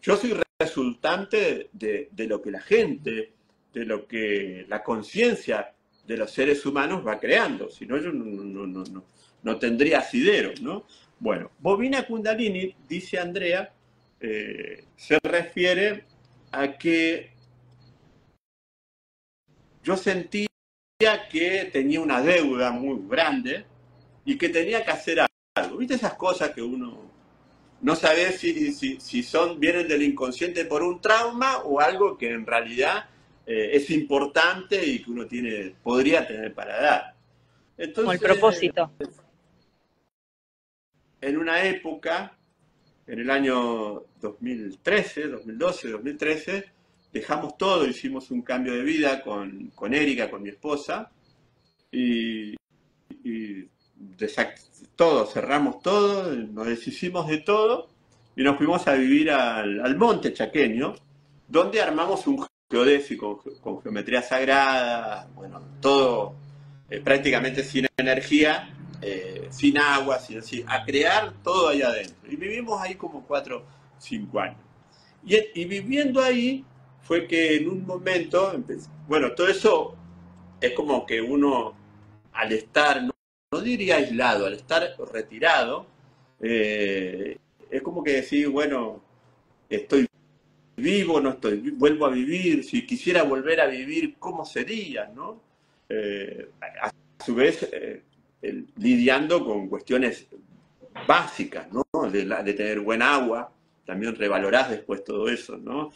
yo soy resultante de lo que la gente, de lo que la conciencia de los seres humanos va creando, si no yo no tendría asidero, ¿no? Bueno, bobina Kundalini, dice Andrea, se refiere a que yo sentía que tenía una deuda muy grande y que tenía que hacer algo. ¿Viste esas cosas que uno no sabe si vienen del inconsciente por un trauma o algo que en realidad es importante y que uno podría tener para dar? Entonces, como el propósito. En una época, en el año 2013, 2012, 2013, dejamos todo, hicimos un cambio de vida con Erika, con mi esposa, y todo, cerramos todo, nos deshicimos de todo, y nos fuimos a vivir al monte chaqueño, donde armamos un geodésico con geometría sagrada, bueno, todo prácticamente sin energía, sin agua, a crear todo ahí adentro. Y vivimos ahí como 4 o 5 años. Y viviendo ahí fue que en un momento, bueno, todo eso es como que uno, al estar, no diría aislado, al estar retirado, es como que decir, bueno, estoy vivo, no estoy, vuelvo a vivir, si quisiera volver a vivir, ¿cómo sería, no? A su vez, lidiando con cuestiones básicas, ¿no? De tener buen agua, también revalorás después todo eso, ¿no?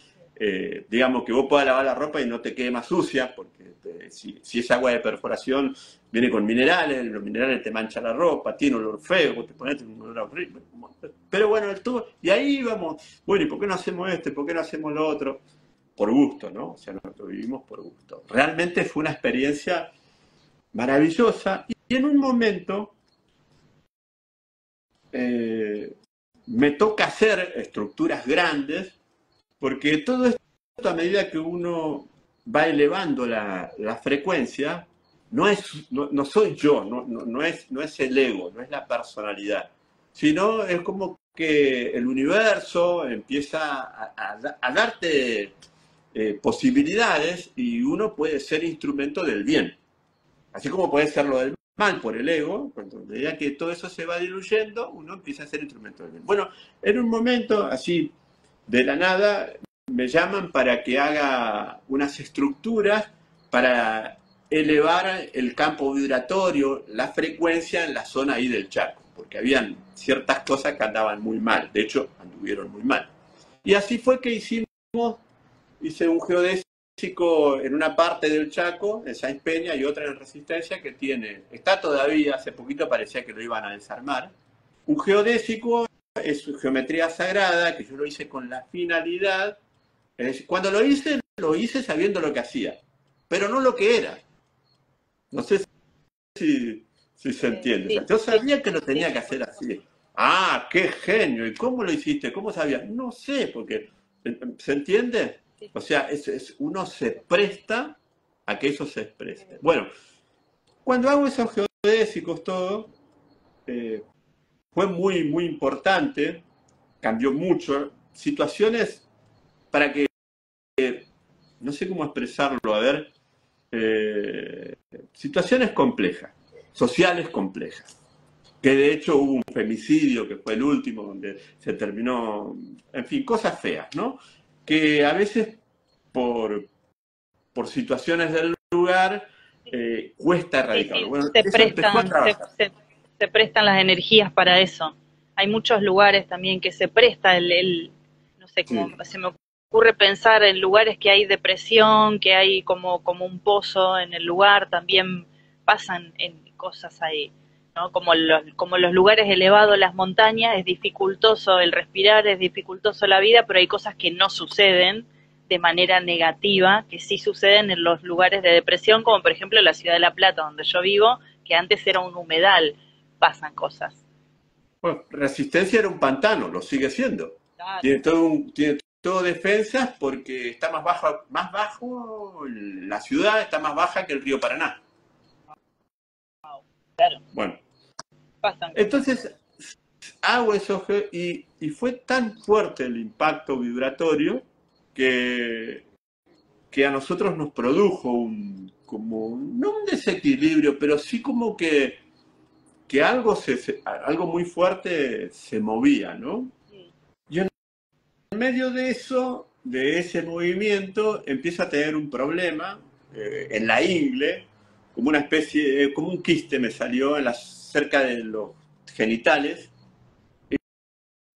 Digamos que vos puedas lavar la ropa y no te quede más sucia, porque si es agua de perforación, viene con minerales, los minerales te manchan la ropa, tiene olor feo, vos te pones un olor horrible. Pero bueno, y ahí vamos, bueno, ¿y por qué no hacemos esto? ¿Por qué no hacemos lo otro? Por gusto, ¿no? O sea, nosotros vivimos por gusto. Realmente fue una experiencia maravillosa y en un momento me toca hacer estructuras grandes porque todo esto a medida que uno va elevando la frecuencia, no soy yo, no es el ego, no es la personalidad, sino es como que el universo empieza a darte posibilidades y uno puede ser instrumento del bien. Así como puede ser lo del mal por el ego, cuando a medida que todo eso se va diluyendo, uno empieza a ser instrumento del bien. Bueno, en un momento así, de la nada, me llaman para que haga unas estructuras para elevar el campo vibratorio, la frecuencia en la zona ahí del Chaco, porque habían ciertas cosas que andaban muy mal, de hecho anduvieron muy mal. Y así fue que hice un geodésico en una parte del Chaco, en Sáenz Peña, y otra en Resistencia, que está todavía, hace poquito parecía que lo iban a desarmar. Un geodésico es geometría sagrada, que yo lo hice con la finalidad, es decir, cuando lo hice sabiendo lo que hacía, pero no lo que era. No sé si se entiende. Sí, o sea, yo sabía que lo tenía que hacer así. Ah, qué genio. ¿Y cómo lo hiciste? ¿Cómo sabías? No sé, porque ¿se entiende? sí. O sea, uno se presta a que eso se exprese. Bueno, cuando hago esos geodésicos todo, fue muy, muy importante, cambió mucho. Situaciones para que, no sé cómo expresarlo, a ver, situaciones complejas, sociales complejas. Que de hecho hubo un femicidio, que fue el último, donde se terminó, en fin, cosas feas, ¿no? Que a veces por situaciones del lugar cuesta erradicarlo. Sí, Bueno, eso empezó a trabajar. se prestan las energías para eso. Hay muchos lugares también que se presta no sé, como Sí. se me ocurre pensar en lugares que hay depresión, que hay como un pozo en el lugar, también pasan en cosas ahí, ¿no? Como los lugares elevados, las montañas, es dificultoso el respirar, es dificultoso la vida, pero hay cosas que no suceden de manera negativa, que sí suceden en los lugares de depresión, como por ejemplo la ciudad de La Plata, donde yo vivo, que antes era un humedal, pasan cosas. Bueno, Resistencia era un pantano, lo sigue siendo. Claro. Tiene todo defensas porque está más bajo, la ciudad está más baja que el río Paraná. Claro, Bueno, pasan cosas. entonces hago eso y fue tan fuerte el impacto vibratorio que, que a nosotros nos produjo no un desequilibrio, pero sí como que algo muy fuerte se movía, ¿no? Sí. Y en medio de eso, de ese movimiento, empieza a tener un problema en la ingle, como una especie, como un quiste me salió cerca de los genitales,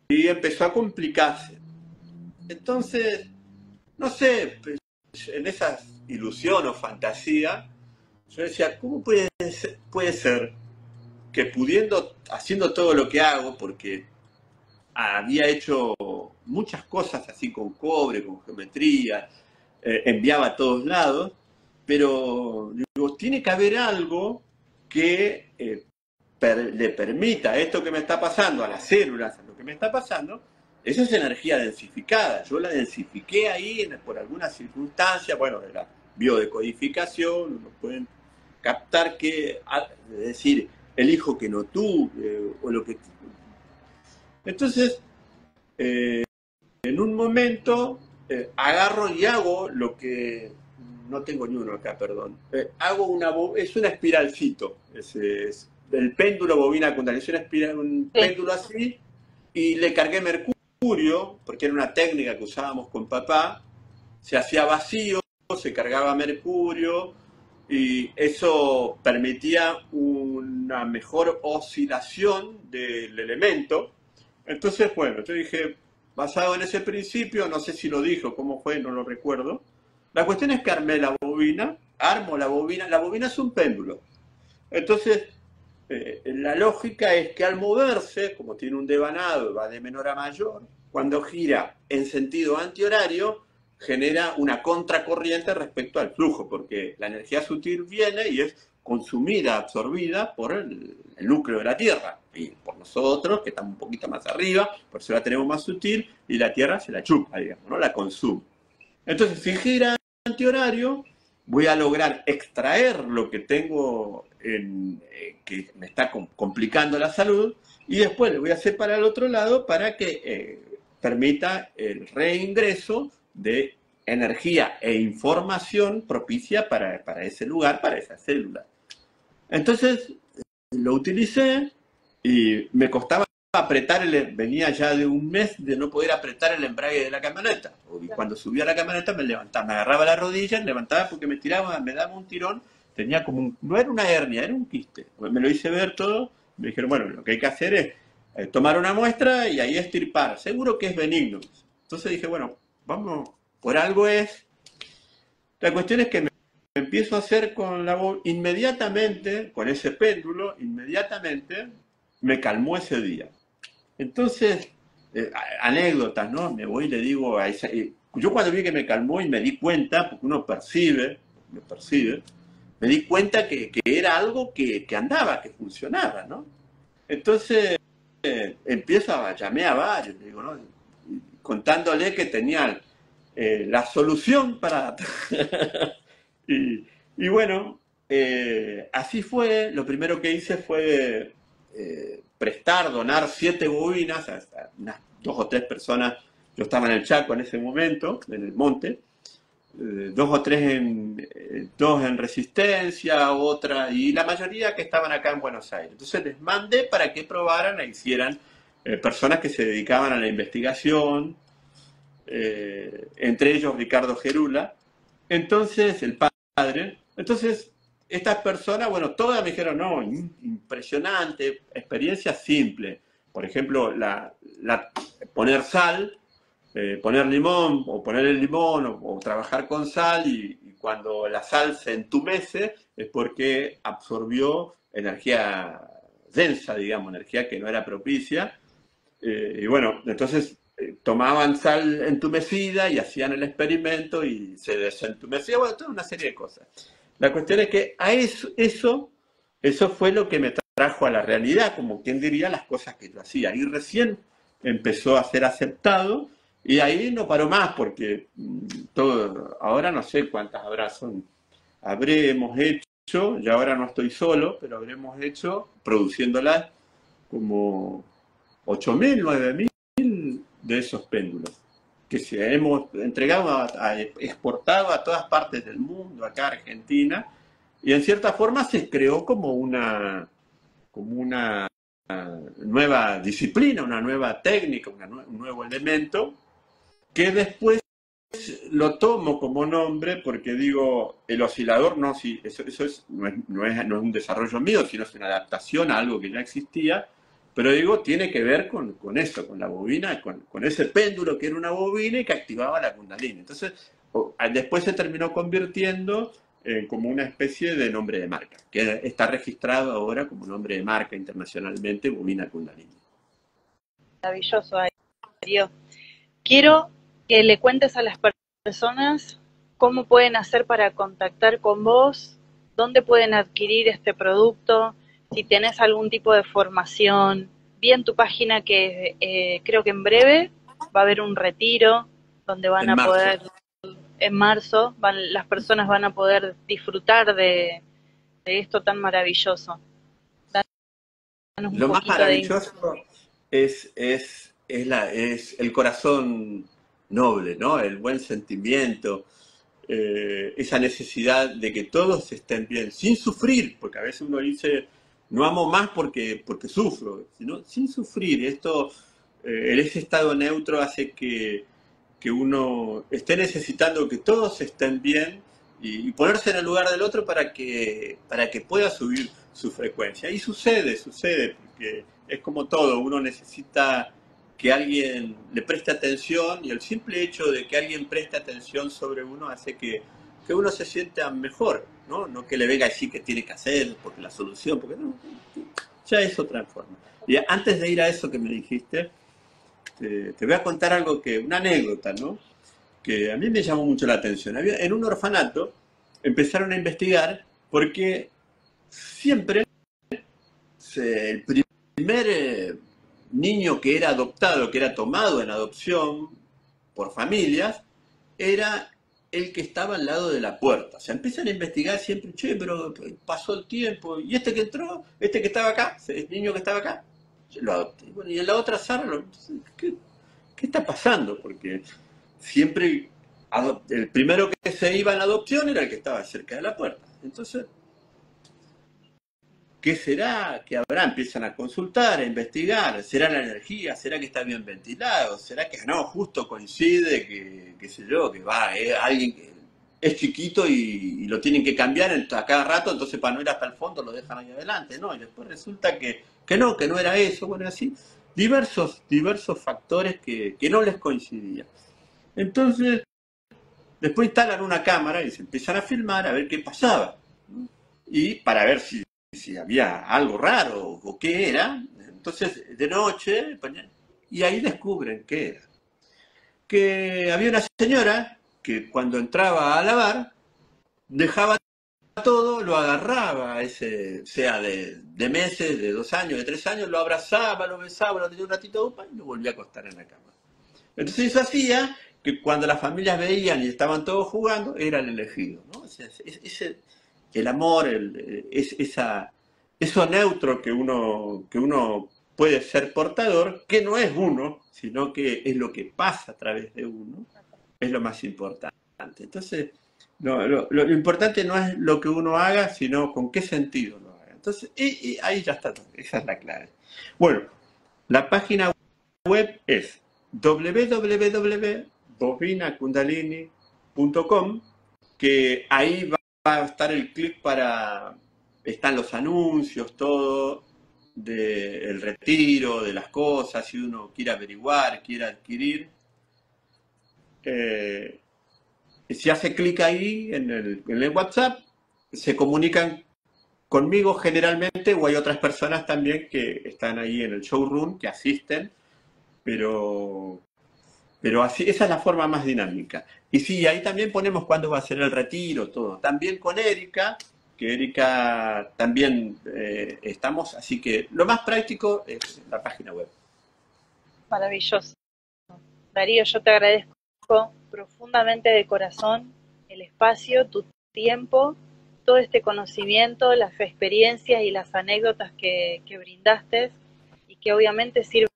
y empezó a complicarse. Entonces, no sé, pues, en esa ilusión o fantasía, yo decía, ¿cómo puede ser que haciendo todo lo que hago, porque había hecho muchas cosas así con cobre, con geometría, enviaba a todos lados, pero digo, tiene que haber algo que le permita a esto que me está pasando, a las células, a lo que me está pasando, eso es energía densificada. Yo la densifiqué ahí por algunas circunstancias, bueno, de la biodecodificación, nos pueden captar que, es decir, el hijo que no tuve, o lo que... Entonces, en un momento, agarro y hago lo que... No tengo ni uno acá, perdón. Es un espiralcito. Es el péndulo bobina Kundalini. Es un Sí. péndulo así, y le cargué mercurio, porque era una técnica que usábamos con papá. Se hacía vacío, se cargaba mercurio, y eso permitía una mejor oscilación del elemento. Entonces, bueno, yo dije, basado en ese principio, no sé si lo dijo, cómo fue, no lo recuerdo. La cuestión es que armé la bobina, armo la bobina es un péndulo. Entonces, la lógica es que al moverse, como tiene un devanado, va de menor a mayor, cuando gira en sentido antihorario, genera una contracorriente respecto al flujo, porque la energía sutil viene y es consumida, absorbida por el núcleo de la Tierra, y por nosotros, que estamos un poquito más arriba, por eso la tenemos más sutil, y la Tierra se la chupa, digamos, ¿no? La consume. Entonces, si gira antihorario, voy a lograr extraer lo que tengo que me está complicando la salud, y después le voy a hacer para el otro lado para que permita el reingreso de energía e información propicia para ese lugar, para esa célula. Entonces lo utilicé y me costaba apretar venía ya de un mes de no poder apretar el embrague de la camioneta. Y cuando subía a la camioneta me levantaba, me agarraba la rodilla, levantaba porque me tiraba, me daba un tirón, tenía como no era una hernia, era un quiste. Me lo hice ver todo, me dijeron, bueno, lo que hay que hacer es tomar una muestra y ahí extirpar. Seguro que es benigno. Entonces dije, bueno, vamos, por algo es. La cuestión es que me empiezo a hacer con la voz inmediatamente, con ese péndulo, inmediatamente me calmó ese día. Entonces, anécdotas, ¿no? Me voy y le digo a esa. Yo cuando vi que me calmó y me di cuenta, porque uno percibe, me di cuenta que era algo que andaba, que funcionaba, ¿no? Entonces, llamé a varios, digo, ¿no? Contándole que tenía la solución para. y bueno, así fue. Lo primero que hice fue donar 7 bobinas a unas 2 o 3 personas. Yo estaba en el Chaco en ese momento, en el monte. 2 o 3 2 en Resistencia, otra, y la mayoría que estaban acá en Buenos Aires. Entonces les mandé para que probaran e hicieran personas que se dedicaban a la investigación, entre ellos Ricardo Gerula, entonces el padre. Entonces estas personas, bueno, todas me dijeron, no, impresionante, experiencia simple. Por ejemplo, poner sal, poner limón, o poner el limón, o trabajar con sal, y cuando la sal se entumece es porque absorbió energía densa, digamos, energía que no era propicia. Y bueno, entonces tomaban sal entumecida y hacían el experimento y se desentumecía, bueno, toda una serie de cosas. La cuestión es que eso fue lo que me trajo a la realidad, como quien diría, las cosas que yo hacía. Y recién empezó a ser aceptado y ahí no paró más porque ahora no sé cuántas habremos hecho, y ahora no estoy solo, pero habremos hecho, produciéndolas, como 8.000, 9.000 de esos péndulos que se hemos entregado, exportado a todas partes del mundo, acá a Argentina, y en cierta forma se creó como una nueva disciplina, una nueva técnica, un nuevo elemento, que después lo tomo como nombre porque digo, el oscilador no, sí, eso no es un desarrollo mío, sino es una adaptación a algo que ya existía, pero digo, tiene que ver con eso, con la bobina, con ese péndulo que era una bobina y que activaba la Kundalini. Entonces, después se terminó convirtiendo como una especie de nombre de marca, que está registrado ahora como nombre de marca internacionalmente, bobina Kundalini. Maravilloso, Darío. Quiero que le cuentes a las personas cómo pueden hacer para contactar con vos, dónde pueden adquirir este producto, si tenés algún tipo de formación. Vi en tu página que creo que en breve va a haber un retiro donde van a poder, en marzo, las personas van a poder disfrutar de esto tan maravilloso. Lo más maravilloso es el corazón noble, ¿no? El buen sentimiento, esa necesidad de que todos estén bien, sin sufrir, porque a veces uno dice, no amo más porque sufro, sino sin sufrir. Ese estado neutro hace que uno esté necesitando que todos estén bien y ponerse en el lugar del otro para que pueda subir su frecuencia. Y sucede, porque es como todo, uno necesita que alguien le preste atención, y el simple hecho de que alguien preste atención sobre uno hace que que uno se sienta mejor, ¿no? No que le venga a decir que tiene que hacer, porque la solución, porque no, ya es otra forma. Y antes de ir a eso que me dijiste, te voy a contar algo una anécdota, ¿no? Que a mí me llamó mucho la atención. En un orfanato empezaron a investigar porque siempre el primer niño que era adoptado, que era tomado en adopción por familias, era el que estaba al lado de la puerta. O sea, empiezan a investigar siempre, che, pero pasó el tiempo, y este que entró, este que estaba acá, el niño que estaba acá, lo adopté. Bueno, y en la otra sala, ¿qué está pasando? Porque siempre el primero que se iba en adopción era el que estaba cerca de la puerta. Entonces, ¿qué será? ¿Qué habrá? Empiezan a consultar, a investigar. ¿Será la energía? ¿Será que está bien ventilado? ¿Será que no? Justo coincide que, qué sé yo, que va, alguien que es chiquito y lo tienen que cambiar a cada rato, entonces para no ir hasta el fondo lo dejan ahí adelante, ¿no? Y después resulta que no era eso, bueno, así. Diversos factores que no les coincidían. Entonces, después instalan una cámara y se empiezan a filmar a ver qué pasaba, ¿no? Y para ver si había algo raro o qué era. Entonces, de noche, y ahí descubren qué era. Que había una señora que cuando entraba a lavar, dejaba todo, lo agarraba, sea de meses, de 2 años, de 3 años, lo abrazaba, lo besaba, lo tenía un ratito y lo volvía a acostar en la cama. Entonces eso hacía que cuando las familias veían y estaban todos jugando, era el elegido, ¿no? O sea, el amor, eso neutro que uno puede ser portador, que no es uno, sino que es lo que pasa a través de uno, es lo más importante. Entonces, lo importante no es lo que uno haga, sino con qué sentido lo haga. Entonces, y ahí ya está, esa es la clave. Bueno, la página web es www.bovinakundalini.com, que ahí va a estar el clic están los anuncios, todo del retiro, de las cosas, si uno quiere averiguar, quiere adquirir. Si hace clic ahí en el WhatsApp, se comunican conmigo generalmente, o hay otras personas también que están ahí en el showroom, que asisten, pero así, esa es la forma más dinámica. Y sí, ahí también ponemos cuándo va a ser el retiro, todo. También con Erika, que Erika también estamos, así que lo más práctico es la página web. Maravilloso. Darío, yo te agradezco profundamente de corazón el espacio, tu tiempo, todo este conocimiento, las experiencias y las anécdotas que brindaste y que obviamente sirven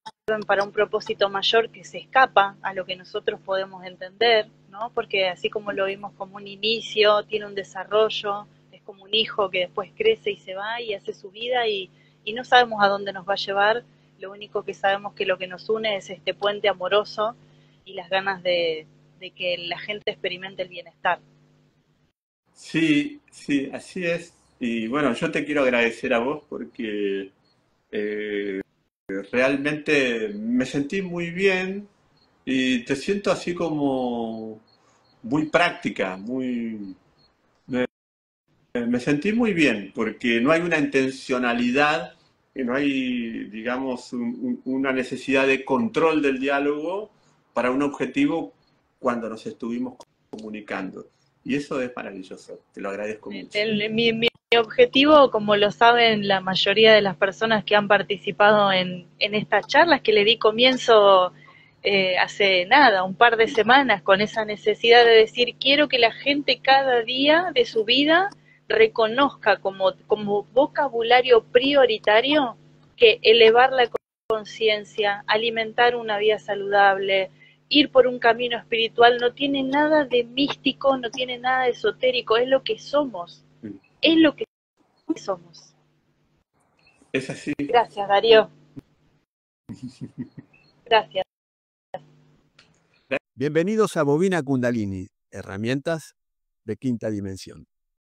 para un propósito mayor que se escapa a lo que nosotros podemos entender, ¿no? Porque así como lo vimos como un inicio, tiene un desarrollo, es como un hijo que después crece y se va y hace su vida y no sabemos a dónde nos va a llevar, lo único que sabemos que lo que nos une es este puente amoroso y las ganas de que la gente experimente el bienestar. Sí, sí, así es. Y bueno, yo te quiero agradecer a vos porque realmente me sentí muy bien y te siento así como muy práctica, me sentí muy bien porque no hay una intencionalidad, no hay, digamos, una necesidad de control del diálogo para un objetivo cuando nos estuvimos comunicando. Y eso es maravilloso, te lo agradezco mucho. Mi objetivo, como lo saben la mayoría de las personas que han participado en estas charlas, que le di comienzo hace nada, un par de semanas, con esa necesidad de decir, quiero que la gente cada día de su vida reconozca como vocabulario prioritario que elevar la conciencia, alimentar una vida saludable, ir por un camino espiritual no tiene nada de místico, no tiene nada de esotérico, es lo que somos, es lo que somos. Es así. Gracias, Darío. Gracias. Bienvenidos a Bovina Kundalini, herramientas de quinta dimensión.